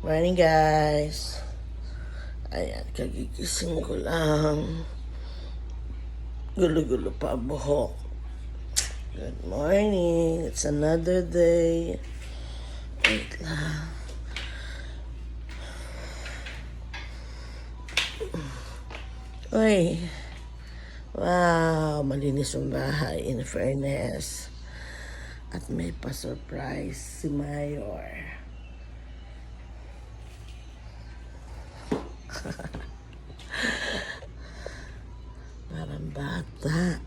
Morning guys. Ayan, kagigising ko lang. Gulo-gulo pa ang buhok. Good morning. It's another day. Wait lang. Uy. Wow, malinis yung bahay in fairness. At may pa-surprise si Mayor. Parang bata.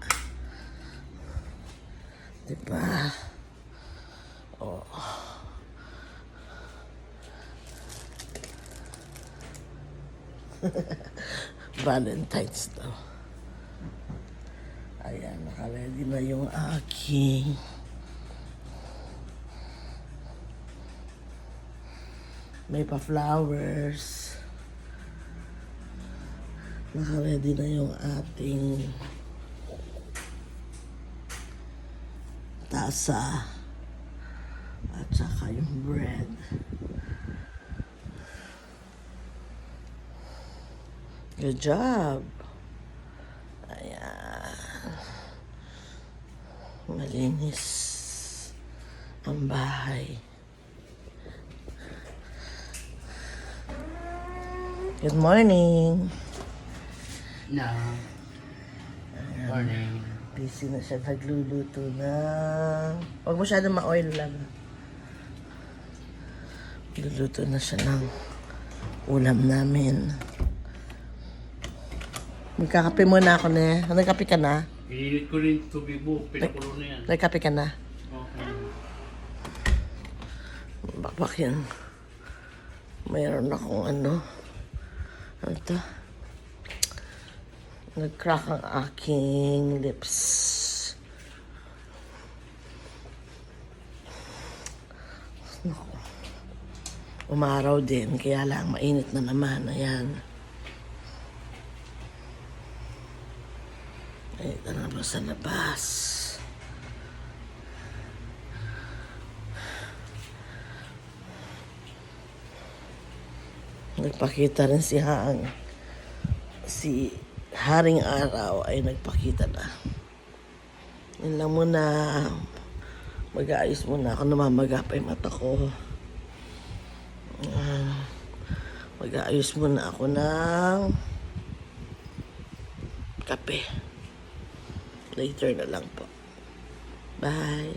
Diba? Oh. Valentine's daw. Ayan, naka-ready na yung aking may pa-flowers. Naka-ready na yung ating tasa at saka yung bread. Good job. Ayan. Malinis ang bahay. Good morning. No. Morning. Busy na siya nagluluto na. Huwag masyadong ma-oil lang. Luluto na siya ng ulam namin. Magkakape muna ako na. Nagkape ka na? Iinit ko rin tubig mo. Pinakulo na yan. Nagkape ka na? Okay. Bakbak yan. Mayroon akong ano. Ano ito? Nag-crack ang aking lips. Naku. Umaraw din, kaya lang mainit na naman. Ayan. Mainit na naman sa labas. Nagpakita rin si Haring Araw ay nagpakita na. Yun lang muna. Mag-aayos muna ako. Namamaga pa yung mata ko. Mag-aayos muna ako ng kape. Later na lang po. Bye.